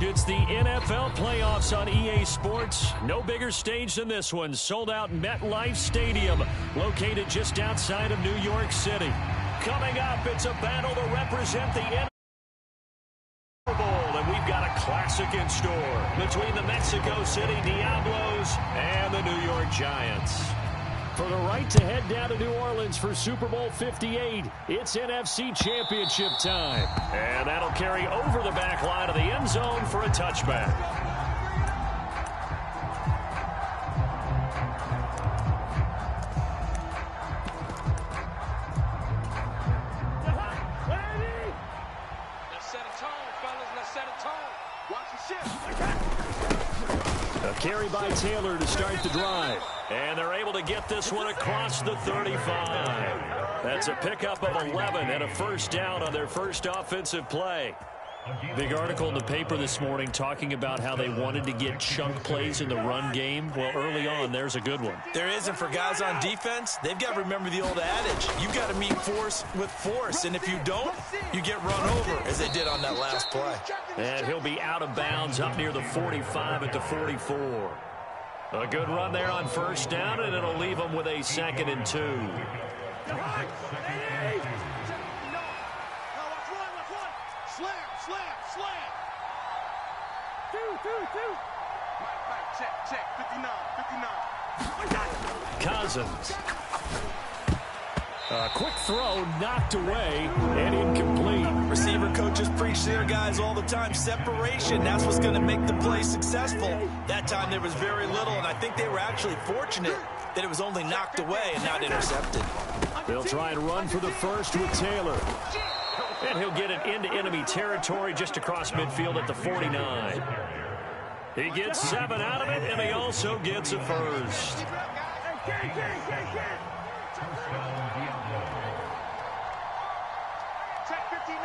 It's the NFL playoffs on EA Sports. No bigger stage than this one. Sold out MetLife Stadium, located just outside of New York City. Coming up, it's a battle to represent the NFL Bowl, and we've got a classic in store between the Mexico City Diablos and the New York Giants. For the right to head down to New Orleans for Super Bowl 58, it's NFC Championship time. And that'll carry over the back line of the end zone for a touchback. Let's set a tone, fellas. Let's set a tone. Watch the shift. A carry by Taylor to start the drive. And they're able to get this one across the 35. That's a pickup of 11 and a first down on their first offensive play. Big article in the paper this morning talking about how they wanted to get chunk plays in the run game. Well, early on, there's a good one. There is, and for guys on defense, they've got to remember the old adage. You've got to meet force with force, and if you don't, you get run over, as they did on that last play. And he'll be out of bounds up near the 45 at the 44. A good run there on first down, and it'll leave them with a 2nd and 2. Check, 59. Cousins. A quick throw knocked away and incomplete. Receiver coaches preach to their guys all the time. Separation, that's what's going to make the play successful. That time there was very little, and I think they were actually fortunate that it was only knocked away and not intercepted. They'll try and run for the first with Taylor. And he'll get it into enemy territory just across midfield at the 49. He gets 7 out of it, and he also gets a first. Check 59.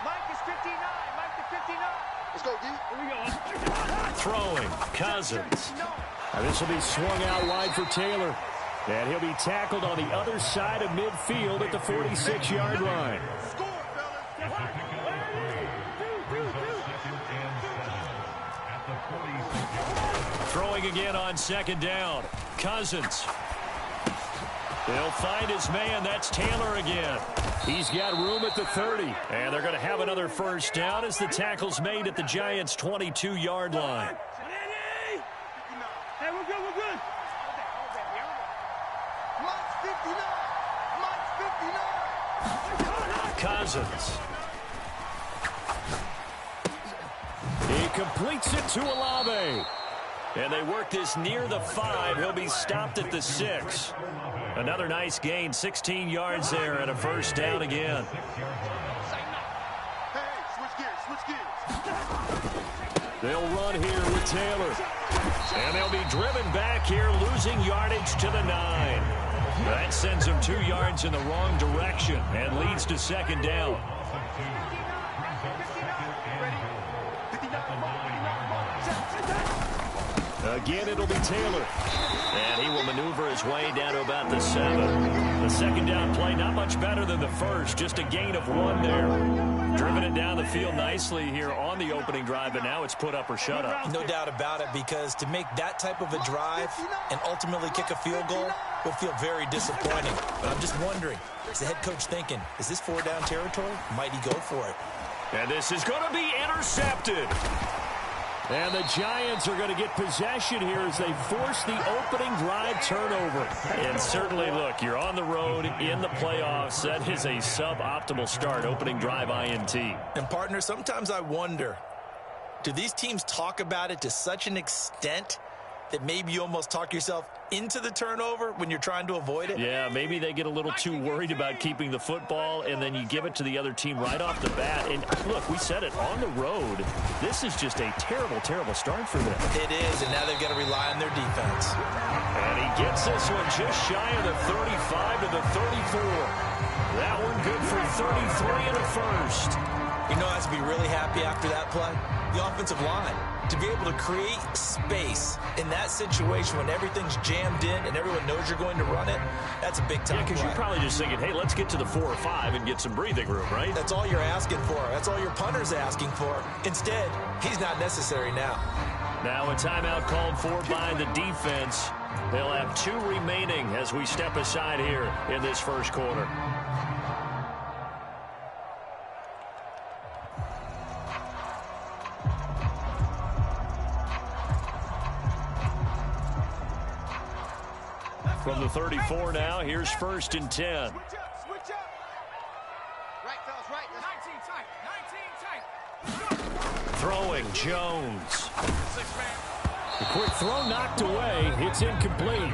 Mike is 59. Mike to 59. Let's go, D. Here we go. Throwing, Cousins. Now this will be swung out wide for Taylor. And he'll be tackled on the other side of midfield at the 46-yard line. Throwing again on 2nd down. Cousins. They'll find his man. That's Taylor again. He's got room at the 30. And they're going to have another first down as the tackle's made at the Giants' 22-yard line. Hey, we're good. Mike's 59. Cousins. He completes it to Olave. And they work this near the 5. He'll be stopped at the 6. Another nice gain, 16 yards there, and a first down again. Hey, switch gears. They'll run here with Taylor. And they'll be driven back here, losing yardage to the 9. That sends them 2 yards in the wrong direction and leads to 2nd down. Again, it'll be Taylor. And he will maneuver his way down to about the 7. The 2nd down play, not much better than the first. Just a gain of 1 there. Driven it down the field nicely here on the opening drive, but now it's put up or shut up. No doubt about it, because to make that type of a drive and ultimately kick a field goal would feel very disappointing. But I'm just wondering, is the head coach thinking, is this 4-down territory? Might he go for it? And this is going to be intercepted. And the Giants are going to get possession here as they force the opening drive turnover. And certainly, look, you're on the road in the playoffs. That is a suboptimal start, opening drive INT. And, partner, sometimes I wonder, do these teams talk about it to such an extent that maybe you almost talk yourself into the turnover when you're trying to avoid it? Yeah, maybe they get a little too worried about keeping the football, and then you give it to the other team right off the bat. And look, we said it, on the road, this is just a terrible, terrible start for them. It is, and now they've got to rely on their defense. And he gets this one just shy of the 35 to the 34. That one good for 33 and a first. You know, I has to be really happy after that play? The offensive line. To be able to create space in that situation when everything's jammed in and everyone knows you're going to run it, that's a big-time play. Because you're probably just thinking, hey, let's get to the 4 or 5 and get some breathing room, right? That's all you're asking for. That's all your punter's asking for. Instead, he's not necessary now. Now a timeout called for by the defense. They'll have 2 remaining as we step aside here in this first quarter. From the 34 now, here's 1st and 10. Switch up. Right, fellas, right. 19 tight. Throwing Jones. The quick throw knocked away. It's incomplete.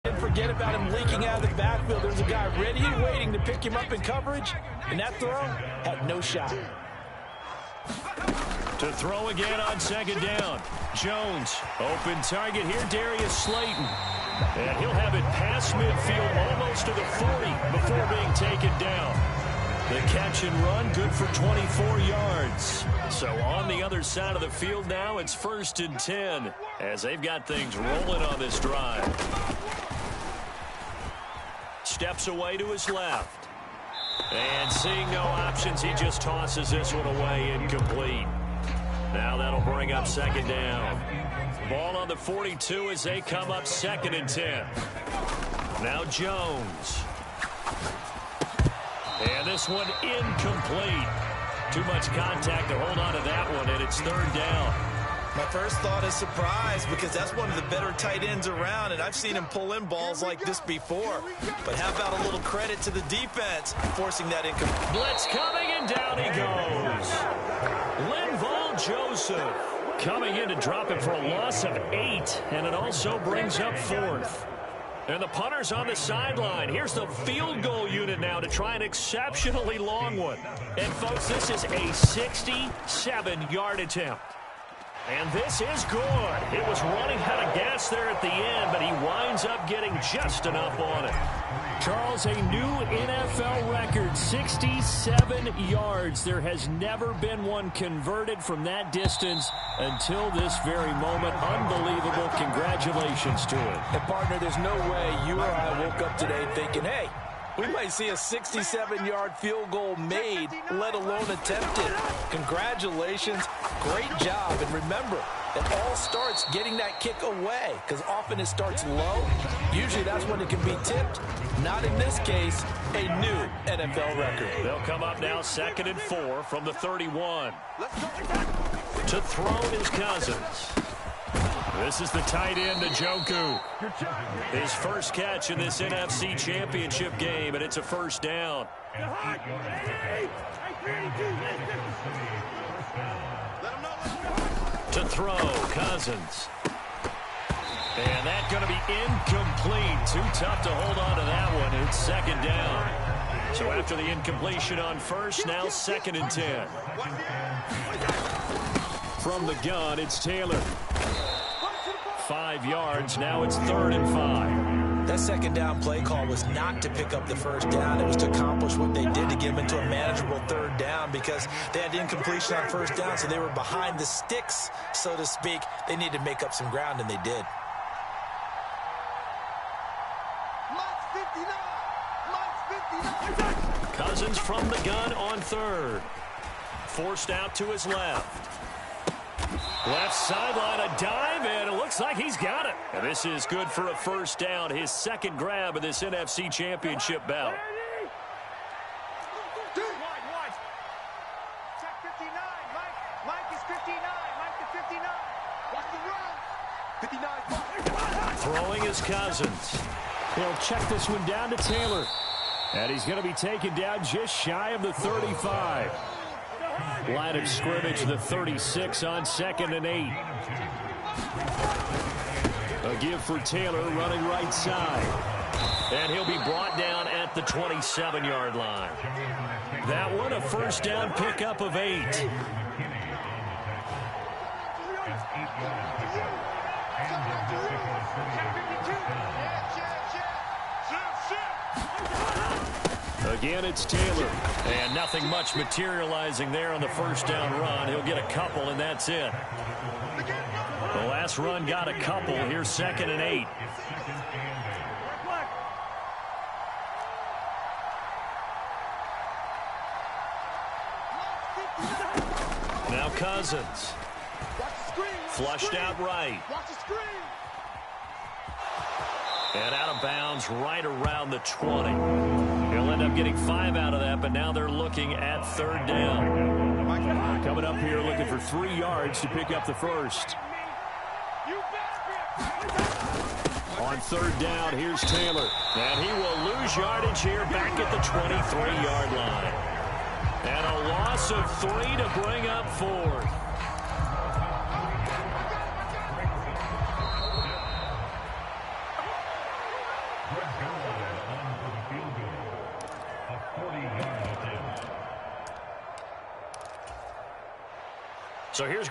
And forget about him leaking out of the backfield. There's a guy ready and waiting to pick him up in coverage, and that throw had no shot. To throw again on 2nd down. Jones, open target here, Darius Slayton. And he'll have it past midfield, almost to the 40 before being taken down. The catch and run, good for 24 yards. So on the other side of the field now, it's 1st and 10 as they've got things rolling on this drive. Steps away to his left. And seeing no options, he just tosses this one away, incomplete. Now that'll bring up 2nd down. Ball on the 42 as they come up 2nd and 10. Now Jones. And this one incomplete. Too much contact to hold on to that one, and it's 3rd down. My first thought is surprise because that's one of the better tight ends around, and I've seen him pull in balls like this before. But how about a little credit to the defense forcing that incomplete? Blitz coming, and down he goes. Linval Joseph coming in to drop it for a loss of 8, and it also brings up 4th. And the punter's on the sideline. Here's the field goal unit now to try an exceptionally long one. And, folks, this is a 67-yard attempt. And this is good. It was running out of gas there at the end, but he winds up getting just enough on it. Charles, a new NFL record, 67 yards. There has never been one converted from that distance until this very moment. Unbelievable. Congratulations to him. And, partner, there's no way you or I woke up today thinking, hey, we might see a 67-yard field goal made, let alone attempted. Congratulations. Great job. And remember, it all starts getting that kick away because often it starts low. Usually that's when it can be tipped. Not in this case, a new NFL record. They'll come up now 2nd and 4 from the 31. To throw is Cousins. This is the tight end, Njoku. His first catch in this NFC Championship game, and it's a 1st down. To throw, Cousins. And that's going to be incomplete. Too tough to hold on to that one. It's 2nd down. So after the incompletion on 1st, now 2nd and 10. From the gun, it's Taylor. 5 yards. Now it's 3rd and 5. That 2nd down play call was not to pick up the 1st down. It was to accomplish what they did to get them into a manageable 3rd down because they had incompletion on 1st down, so they were behind the sticks, so to speak. They needed to make up some ground, and they did. Cousins from the gun on 3rd. Forced out to his left. Left sideline, a dive, and it looks like he's got it. And this is good for a 1st down, his 2nd grab of this NFC Championship bout. Check 59, Mike is 59, Mike to 59. Watch the run. 59. Throwing is Cousins. He'll check this one down to Taylor. And he's going to be taken down just shy of the 35. Line of scrimmage, the 36 on 2nd and 8. A give for Taylor running right side. And he'll be brought down at the 27-yard line. That one a 1st down pickup of 8. Again, it's Taylor. And nothing much materializing there on the first down run. He'll get a couple, and that's it. The last run got a couple. Here's 2nd and 8. Now Cousins. Flushed out right. And out of bounds right around the 20. He'll end up getting 5 out of that, but now they're looking at 3rd down. Coming up here looking for 3 yards to pick up the first. On 3rd down, here's Taylor. And he will lose yardage here back at the 23-yard line. And a loss of 3 to bring up 4th. So here's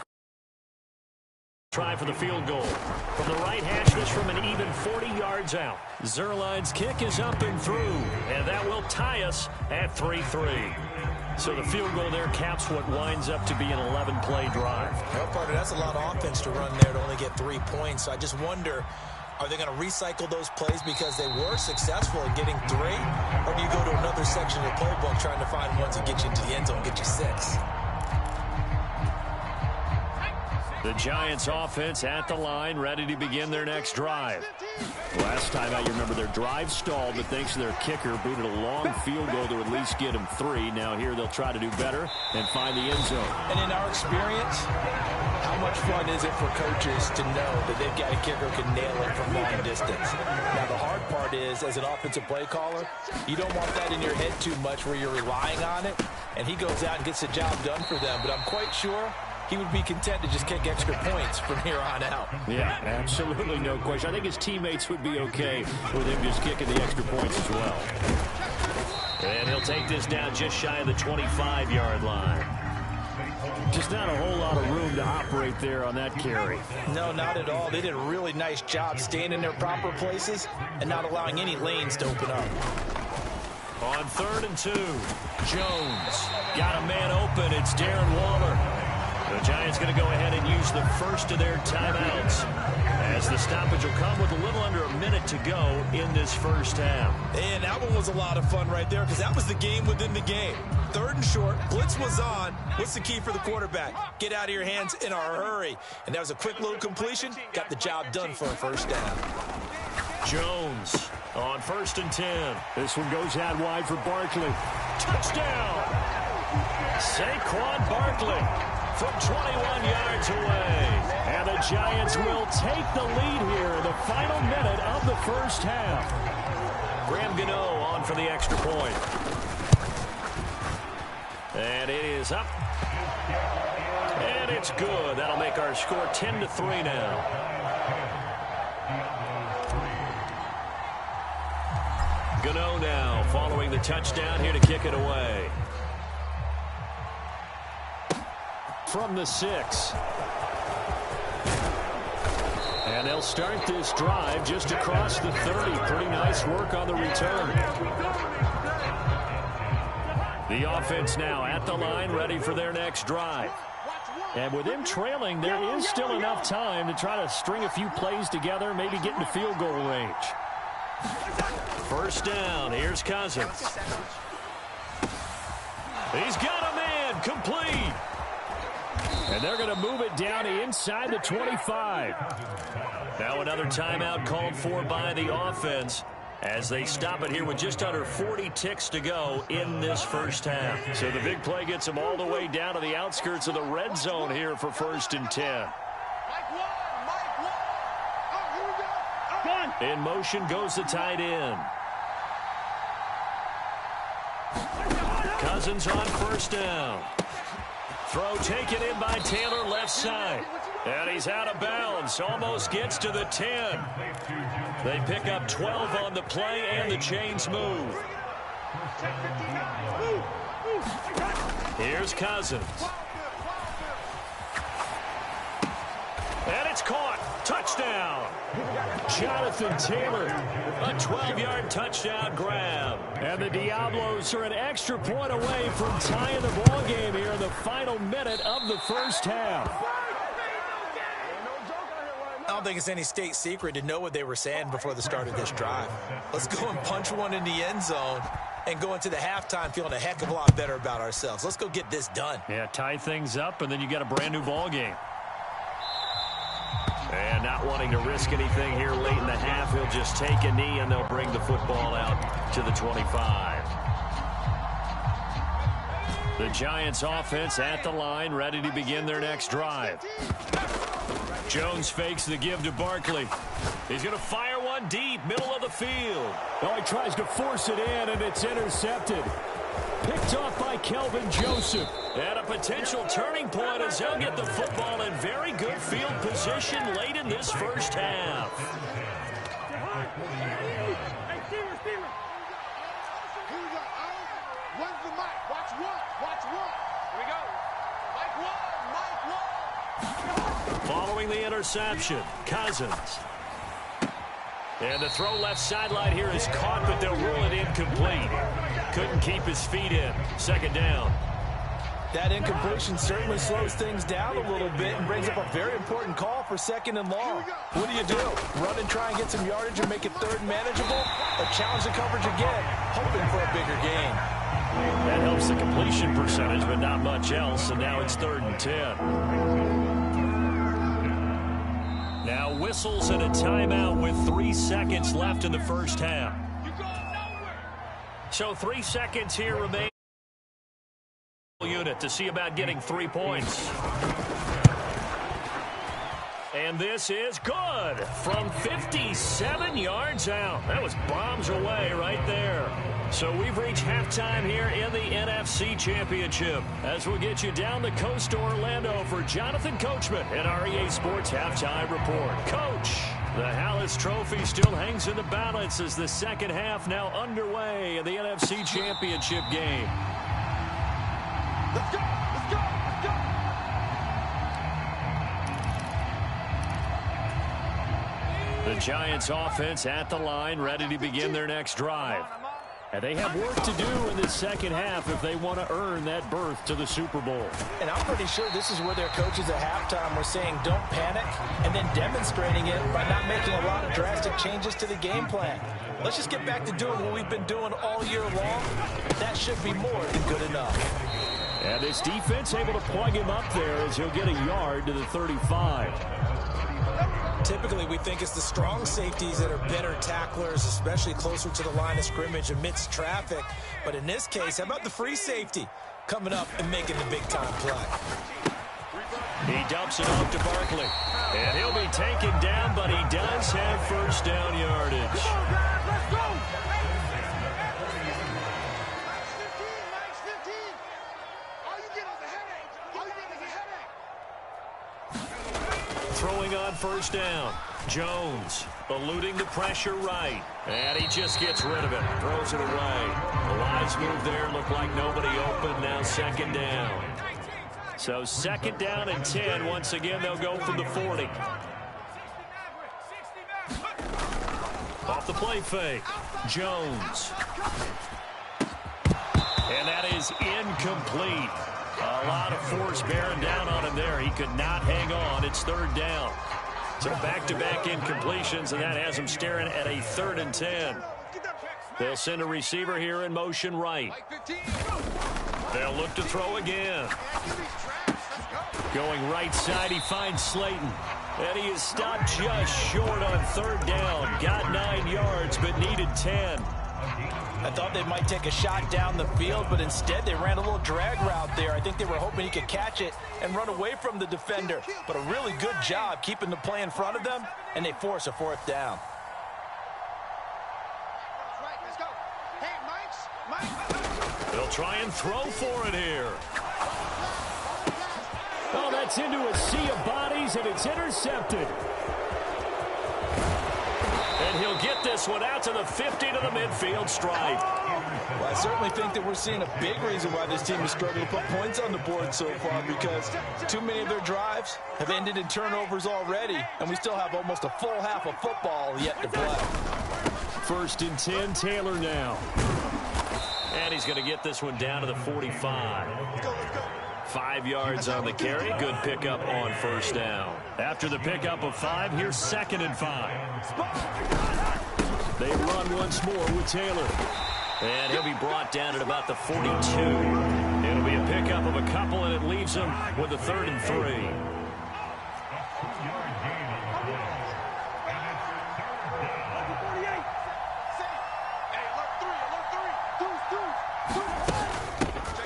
try for the field goal. From the right hash, this from an even 40 yards out. Zuerlein's kick is up and through, and that will tie us at 3-3. So the field goal there caps what winds up to be an 11-play drive. Well, partner, that's a lot of offense to run there to only get 3 points. So I just wonder, are they going to recycle those plays because they were successful in getting 3? Or do you go to another section of the playbook trying to find ones that get you into the end zone and get you 6? The Giants offense at the line, ready to begin their next drive. Last time out, you remember their drive stalled, but thanks to their kicker, booted a long field goal to at least get them 3. Now here they'll try to do better and find the end zone. And in our experience, how much fun is it for coaches to know that they've got a kicker who can nail it from long distance? Now the hard part is, as an offensive play caller, you don't want that in your head too much where you're relying on it, and he goes out and gets the job done for them. But I'm quite sure he would be content to just kick extra points from here on out. Yeah, absolutely no question. I think his teammates would be okay with him just kicking the extra points as well. And he'll take this down just shy of the 25-yard line. Just not a whole lot of room to operate there on that carry. No, not at all. They did a really nice job staying in their proper places and not allowing any lanes to open up. On 3rd and 2, Jones got a man open. It's Darren Waller. The Giants going to go ahead and use the first of their timeouts as the stoppage will come with a little under a minute to go in this first half. And that one was a lot of fun right there because that was the game within the game. 3rd and short, blitz was on. What's the key for the quarterback? Get out of your hands in a hurry. And that was a quick little completion. Got the job done for a first down. Jones on 1st and 10. This one goes out wide for Barkley. Touchdown! Saquon Barkley from 21 yards away. And the Giants will take the lead here in the final minute of the first half. Graham Gano on for the extra point. And it is up. And it's good. That'll make our score 10-3 now. Gano now following the touchdown here to kick it away. From the 6. And they'll start this drive just across the 30. Pretty nice work on the return. The offense now at the line, ready for their next drive. And with them trailing, there is still enough time to try to string a few plays together, maybe get into field goal range. First down, here's Cousins. He's got a man, complete. And they're going to move it down inside the 25. Now another timeout called for by the offense as they stop it here with just under 40 ticks to go in this first half. So the big play gets them all the way down to the outskirts of the red zone here for 1st and 10. In motion goes the tight end. Cousins on 1st down. Throw taken in by Taylor left side. And he's out of bounds. Almost gets to the 10. They pick up 12 on the play and the chains move. Here's Cousins. And it's caught. Touchdown. Jonathan Taylor, a 12-yard touchdown grab. And the Diablos are an extra point away from tying the ball game here in the final minute of the first half. I don't think it's any state secret to know what they were saying before the start of this drive. Let's go and punch one in the end zone and go into the halftime feeling a heck of a lot better about ourselves. Let's go get this done. Yeah, tie things up, and then you got a brand-new ball game. And not wanting to risk anything here late in the half, he'll just take a knee, and they'll bring the football out to the 25. The Giants offense at the line, ready to begin their next drive. Jones fakes the give to Barkley. He's going to fire one deep, middle of the field. Oh, he tries to force it in, and it's intercepted. Picked off by Kelvin Joseph. And a potential turning point as he'll get the football in very good field position late in this first half. One's the mic. Watch one. Watch one. Here we go. Mike one. Following the interception, Cousins. And the throw left sideline here is caught, but they'll rule it incomplete. Couldn't keep his feet in. Second down. That incompletion certainly slows things down a little bit and brings up a very important call for second and long. What do? Run and try and get some yardage and make it third and manageable? Or challenge the coverage again, hoping for a bigger gain? That helps the completion percentage, but not much else, and now it's 3rd and 10. Now whistles and a timeout with 3 seconds left in the first half. So 3 seconds here remain unit to see about getting 3 points. And this is good from 57 yards out. That was bombs away right there. So we've reached halftime here in the NFC Championship as we'll get you down the coast to Orlando for Jonathan Coachman and our EA Sports Halftime Report. Coach, the Hallis Trophy still hangs in the balance as the second half now underway in the NFC Championship game. Let's go. Let's go. Let's go. The Giants offense at the line, ready to begin their next drive. And they have work to do in the second half if they want to earn that berth to the Super Bowl. And I'm pretty sure this is where their coaches at halftime were saying don't panic and then demonstrating it by not making a lot of drastic changes to the game plan. Let's just get back to doing what we've been doing all year long. That should be more than good enough. And this defense able to plug him up there as he'll get a yard to the 35. Typically, we think it's the strong safeties that are better tacklers, especially closer to the line of scrimmage amidst traffic. But in this case, how about the free safety coming up and making the big-time play? He dumps it off to Barkley. And he'll be taken down, but he does have first down yardage. Let's go. Max 15. All you get is a headache. All you get is a headache. Throwing on first down. Jones eluding the pressure right. And he just gets rid of it. Throws it away. The wise move there. Looked like nobody open. Now second down. So second down and 10. Once again, they'll go from the 40. Off the play fake. Jones. And that is incomplete. A lot of force bearing down on him there. He could not hang on. It's third down. So back-to-back incompletions, and that has him staring at a 3rd and 10. They'll send a receiver here in motion right. They'll look to throw again. Going right side, he finds Slayton. And he is stopped just short on third down. Got 9 yards, but needed 10. I thought they might take a shot down the field, but instead they ran a little drag route there. I think they were hoping he could catch it and run away from the defender. But a really good job keeping the play in front of them, and they force a 4th down. Let's go. Hey, Mike. They'll try and throw for it here. Oh, that's into a sea of bodies, and it's intercepted. And he'll get this one out to the 50 to the midfield stripe. Well, I certainly think that we're seeing a big reason why this team is struggling to put points on the board so far, because too many of their drives have ended in turnovers already, and we still have almost a full half of football yet to play. 1st and 10, Taylor now. And he's going to get this one down to the 45. 5 yards on the carry. Good pickup on 1st down. After the pickup of 5, here's 2nd and 5. They run once more with Taylor. And he'll be brought down at about the 42. It'll be a pickup of a couple, and it leaves him with a 3rd and 3.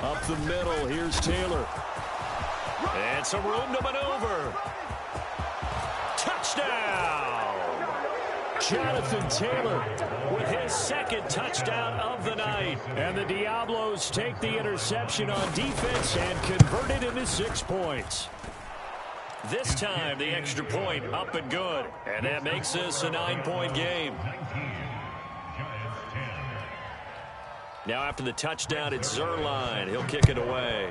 Up the middle, here's Taylor. And some room to maneuver. Touchdown! Jonathan Taylor with his 2nd touchdown of the night. And the Diablos take the interception on defense and convert it into 6 points. This time, the extra point up and good. And that makes this a 9-point game. Now after the touchdown, it's Zerline. He'll kick it away.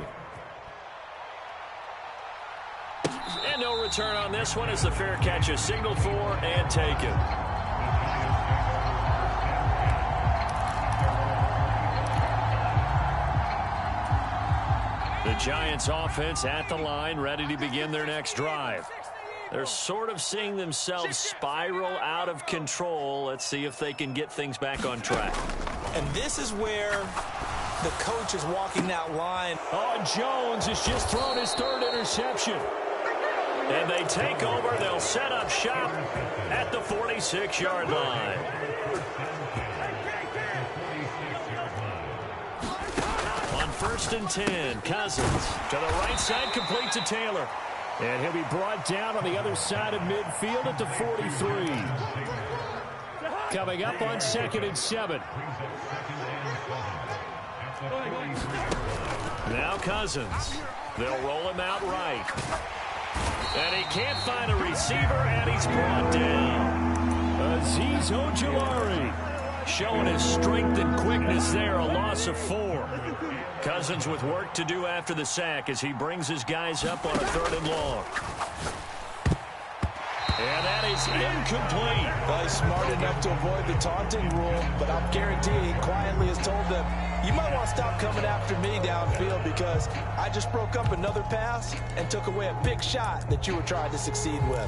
And no return on this one as the fair catch is signaled for and taken. The Giants offense at the line, ready to begin their next drive. They're sort of seeing themselves spiral out of control. Let's see if they can get things back on track. And this is where the coach is walking that line. Oh, Jones has just thrown his 3rd interception. And they take over. They'll set up shop at the 46-yard line. On 1st and 10, Cousins to the right side, complete to Taylor. And he'll be brought down on the other side of midfield at the 43. Coming up on 2nd and 7. Now Cousins. They'll roll him out right. And he can't find a receiver, and he's brought down. Azeez Ojulari showing his strength and quickness there, a loss of 4. Cousins with work to do after the sack as he brings his guys up on a 3rd and long. And that is incomplete. Well, he's smart enough to avoid the taunting rule, but I'll guarantee he quietly has told them, you might want to stop coming after me downfield because I just broke up another pass and took away a big shot that you were trying to succeed with.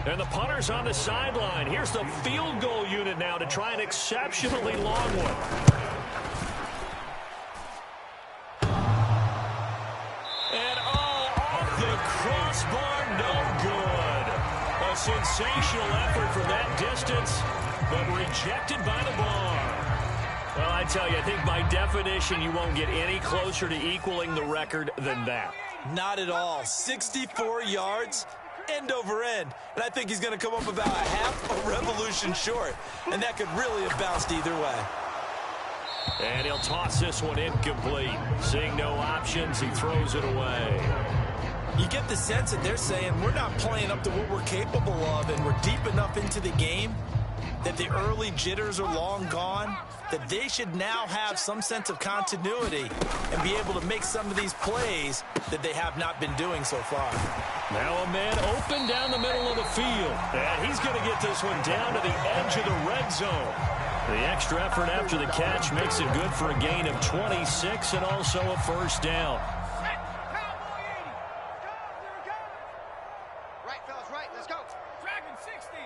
And the punter's on the sideline. Here's the field goal unit now to try an exceptionally long one. And off the crossbar, no good. A sensational effort from that distance, but rejected by the bar. Well, I tell you, I think by definition you won't get any closer to equaling the record than that. Not at all. 64 yards, end over end. And I think he's going to come up about a half a revolution short. And that could really have bounced either way. And he'll toss this one incomplete. Seeing no options, he throws it away. You get the sense that they're saying we're not playing up to what we're capable of, and we're deep enough into the game that the early jitters are long gone, that they should now have some sense of continuity and be able to make some of these plays that they have not been doing so far. Now a man open down the middle of the field. And he's going to get this one down to the edge of the red zone. The extra effort after the catch makes it good for a gain of 26 and also a 1st down. Right, fellas, right. Let's go. Dragon 60.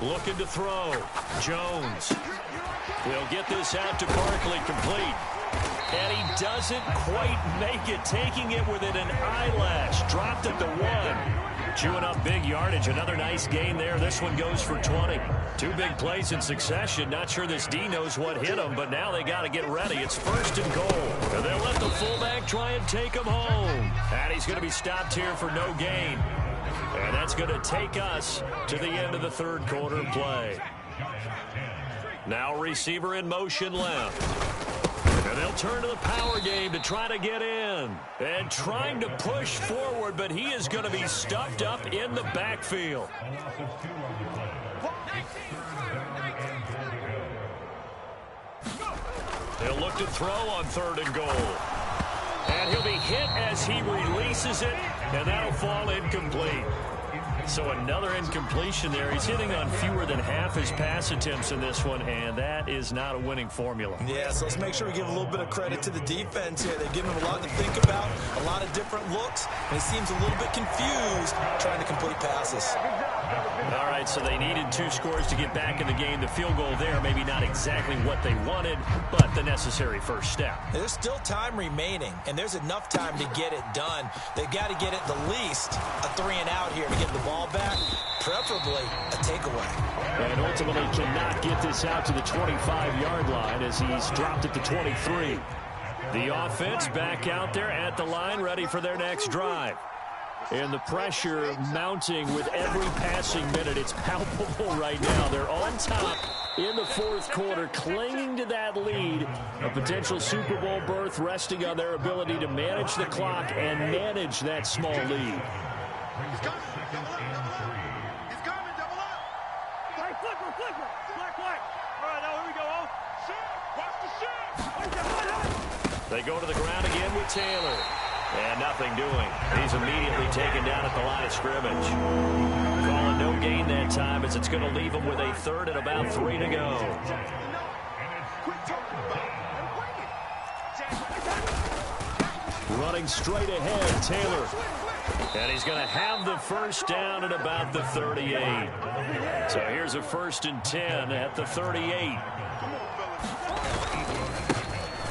Looking to throw. Jones will get this out to Barkley, complete. And he doesn't quite make it, taking it within an eyelash. Dropped at the 1. Chewing up big yardage. Another nice gain there. This one goes for 20. 2 big plays in succession. Not sure this D knows what hit him, but now they got to get ready. It's 1st and goal. And they'll let the fullback try and take him home. And he's going to be stopped here for no gain. And that's going to take us to the end of the 3rd quarter play. Now receiver in motion left. And they'll turn to the power game to try to get in. And trying to push forward, but he is going to be stuffed up in the backfield. He'll look to throw on 3rd and goal. And he'll be hit as he releases it, and that'll fall incomplete. So another incompletion there. He's hitting on fewer than half his pass attempts in this one, and that is not a winning formula. Yeah, so let's make sure we give a little bit of credit to the defense here. They've given him a lot to think about, a lot of different looks, and he seems a little bit confused trying to complete passes. All right, so they needed 2 scores to get back in the game. The field goal there, maybe not exactly what they wanted, but the necessary first step. There's still time remaining, and there's enough time to get it done. They've got to get at the least a 3-and-out here to get the ball back, preferably a takeaway. And ultimately cannot get this out to the 25-yard line as he's dropped it to 23. The offense back out there at the line, ready for their next drive. And the pressure mounting with every passing minute. It's palpable right now. They're on top in the 4th quarter, clinging to that lead. A potential Super Bowl berth resting on their ability to manage the clock and manage that small lead. He's coming, double up. He's coming, double up. Hey, flipper. Black. All right, now here we go. Watch the shot. They go to the ground again with Taylor. And nothing doing. He's immediately taken down at the line of scrimmage. Calling no gain that time as it's going to leave him with a 3rd and about 3 to go. Running straight ahead, Taylor. And he's going to have the first down at about the 38. So here's a 1st and 10 at the 38.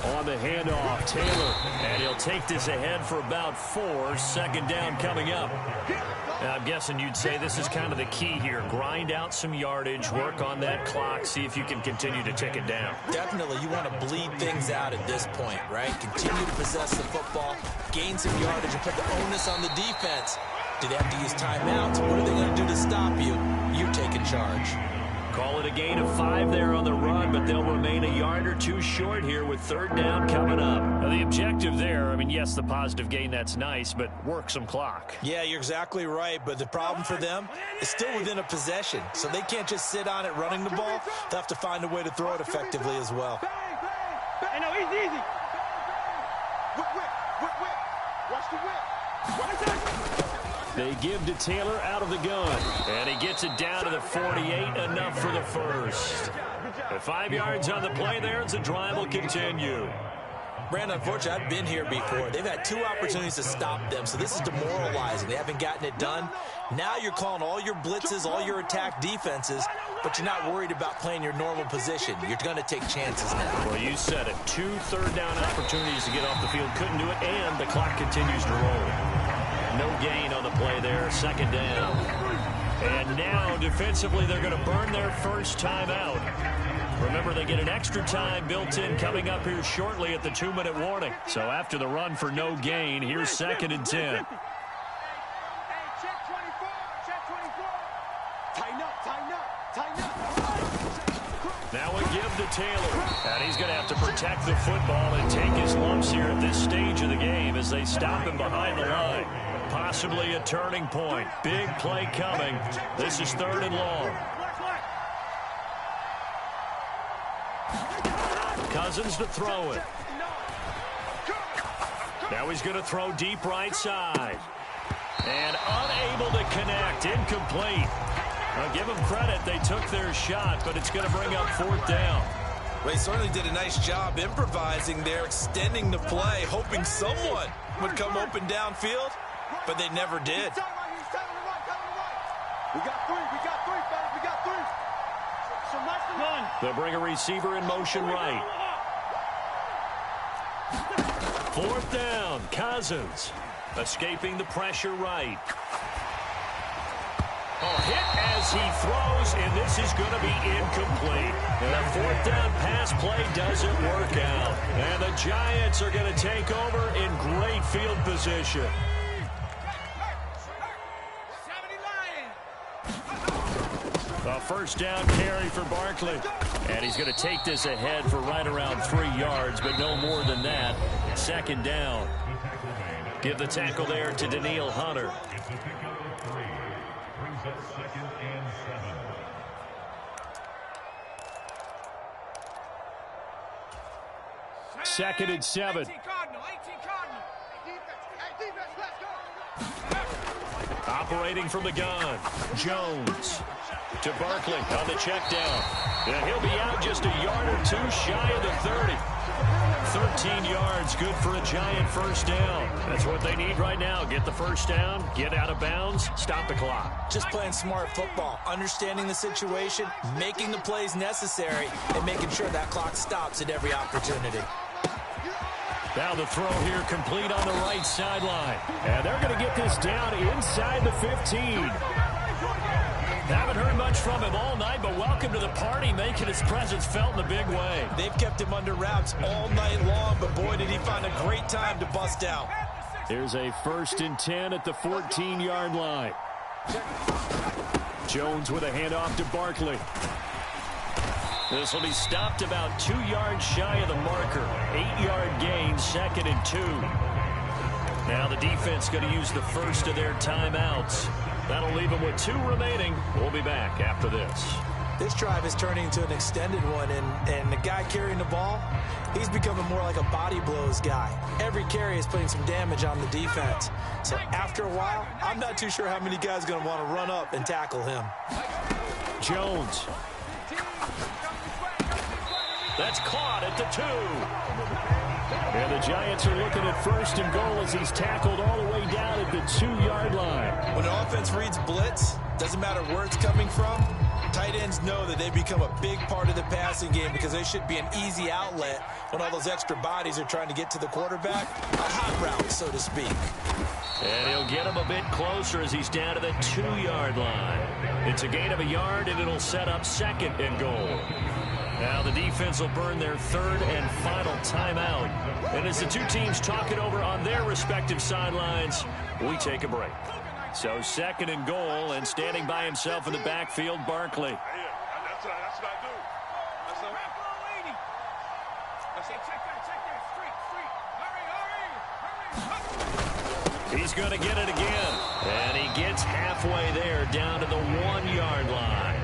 On the handoff, Taylor, and he'll take this ahead for about 4. 2nd down coming up. And I'm guessing you'd say this is kind of the key here. Grind out some yardage, work on that clock, see if you can continue to tick it down. Definitely, you want to bleed things out at this point, right? Continue to possess the football, gain some yardage, and put the onus on the defense. Do they have to use timeouts? What are they going to do to stop you? You're taking charge. Call it a gain of 5 there on the run, but they'll remain a yard or 2 short here with 3rd down coming up. Now, the objective there, I mean, yes, the positive gain, that's nice, but work some clock. Yeah, you're exactly right, but the problem for them is still within a possession, so they can't just sit on it running the ball. They'll have to find a way to throw it effectively as well. Hey, no, easy. Whip. Watch the whip. They give to Taylor out of the gun, and he gets it down to the 48, enough for the first. The 5 yards on the play there as the drive will continue. Brandon, unfortunately, I've been here before. They've had 2 opportunities to stop them, so this is demoralizing. They haven't gotten it done. Now you're calling all your blitzes, all your attack defenses, but you're not worried about playing your normal position. You're going to take chances now. Well, you said it. 2 third-down opportunities to get off the field. Couldn't do it, and the clock continues to roll. No gain on the play there. 2nd down. And now, defensively, they're going to burn their first timeout. Remember, they get an extra time built in coming up here shortly at the 2-minute warning. So after the run for no gain, here's 2nd and 10. Hey, check 24. Tighten up. Now we give to Taylor. And he's going to have to protect the football and take his lumps here at this stage of the game as they stop him behind the line. Possibly a turning point. Big play coming. This is 3rd and long. Cousins to throw it. Now he's going to throw deep right side. And unable to connect. Incomplete. I'll give them credit. They took their shot, but it's going to bring up 4th down. Well, he certainly did a nice job improvising there, extending the play, hoping someone would come open downfield, but they never did. We got 3, fellas. We got 3. So nice to run. They'll bring a receiver in motion right. 4th down, Cousins. Escaping the pressure right. Oh, hit as he throws, and this is going to be incomplete. And a 4th down pass play doesn't work out. And the Giants are going to take over in great field position. A 1st down carry for Barkley. And he's going to take this ahead for right around 3 yards, but no more than that. 2nd down. Give the tackle there to Daniil Hunter. 2nd and 7. 18 Cardinal. Defense, let's go. Operating from the gun. Jones to Barkley on the check down. And he'll be out just a yard or two shy of the 30. 13 yards, good for a Giant first down. That's what they need right now. Get the first down, get out of bounds, stop the clock. Just playing smart football, understanding the situation, making the plays necessary, and making sure that clock stops at every opportunity. Now the throw here complete on the right sideline. And they're going to get this down inside the 15. Haven't heard much from him all night, but welcome to the party, making his presence felt in a big way. They've kept him under wraps all night long, but boy, did he find a great time to bust out. Here's a 1st and 10 at the 14-yard line. Jones with a handoff to Barkley. This will be stopped about 2 yards shy of the marker. 8-yard gain, 2nd and 2. Now the defense going to use the first of their timeouts. That'll leave them with 2 remaining. We'll be back after this. This drive is turning into an extended one, and the guy carrying the ball, he's becoming more like a body blows guy. Every carry is putting some damage on the defense. So after a while, I'm not too sure how many guys are going to want to run up and tackle him. Jones. That's caught at the 2. And the Giants are looking at 1st and goal as he's tackled all the way down at the 2-yard line. When an offense reads blitz, doesn't matter where it's coming from, tight ends know that they become a big part of the passing game because they should be an easy outlet when all those extra bodies are trying to get to the quarterback. A hot route, so to speak. And he'll get him a bit closer as he's down to the 2-yard line. It's a gain of a yard, and it'll set up 2nd and goal. Now the defense will burn their 3rd and final timeout. And as the two teams talk it over on their respective sidelines, we take a break. So 2nd and goal, and standing by himself in the backfield, Barkley. That's what I do. That's what I do. He's going to get it again. And he gets halfway there, down to the 1-yard line.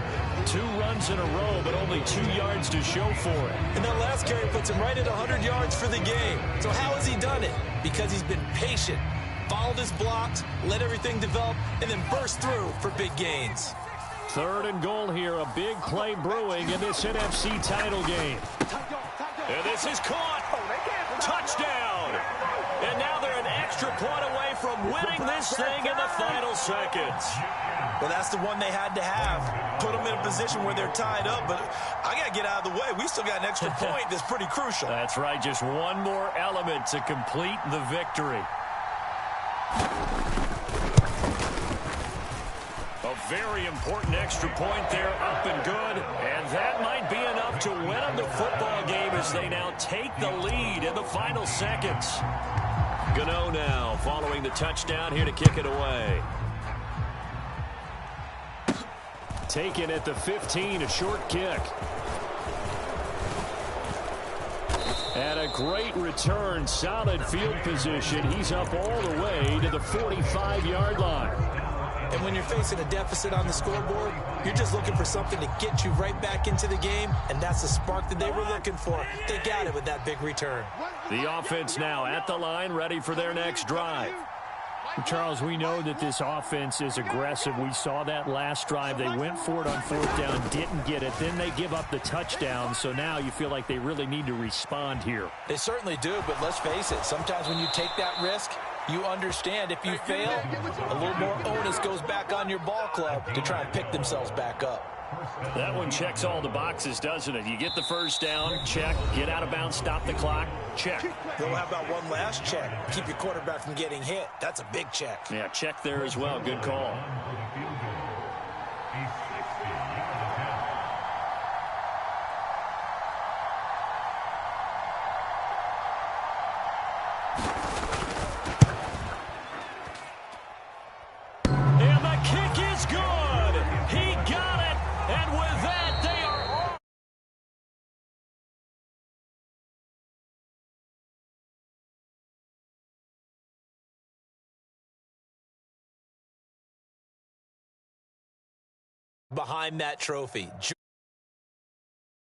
2 runs in a row, but only 2 yards to show for it. And that last carry puts him right at 100 yards for the game. So how has he done it? Because he's been patient, followed his blocks, let everything develop, and then burst through for big gains. 3rd and goal here, a big play brewing in this NFC title game. And this is caught. Touchdown. And now they're an extra point away from winning this thing in the final seconds. Well, that's the one they had to have. Put them in a position where they're tied up, but I got to get out of the way. We still got an extra point that's pretty crucial. That's right, just one more element to complete the victory. A very important extra point there, up and good. And that might be enough to win them the football game as they now take the lead in the final seconds. Gano now following the touchdown here to kick it away. Taken at the 15, a short kick. And a great return, solid field position. He's up all the way to the 45-yard line. And when you're facing a deficit on the scoreboard, you're just looking for something to get you right back into the game, and that's the spark that they were looking for. They got it with that big return. The offense now at the line, ready for their next drive. Charles, we know that this offense is aggressive. We saw that last drive. They went for it on 4th down, didn't get it. Then they give up the touchdown, so now you feel like they really need to respond here. They certainly do, but let's face it, sometimes when you take that risk, you understand if you fail, a little more onus goes back on your ball club to try and pick themselves back up. That one checks all the boxes, doesn't it? You get the first down, check. Get out of bounds, stop the clock, check. Well, how about one last check? Keep your quarterback from getting hit. That's a big check. Yeah, check there as well. Good call. And the kick is good. He got it. And with that, they are on. Behind that trophy.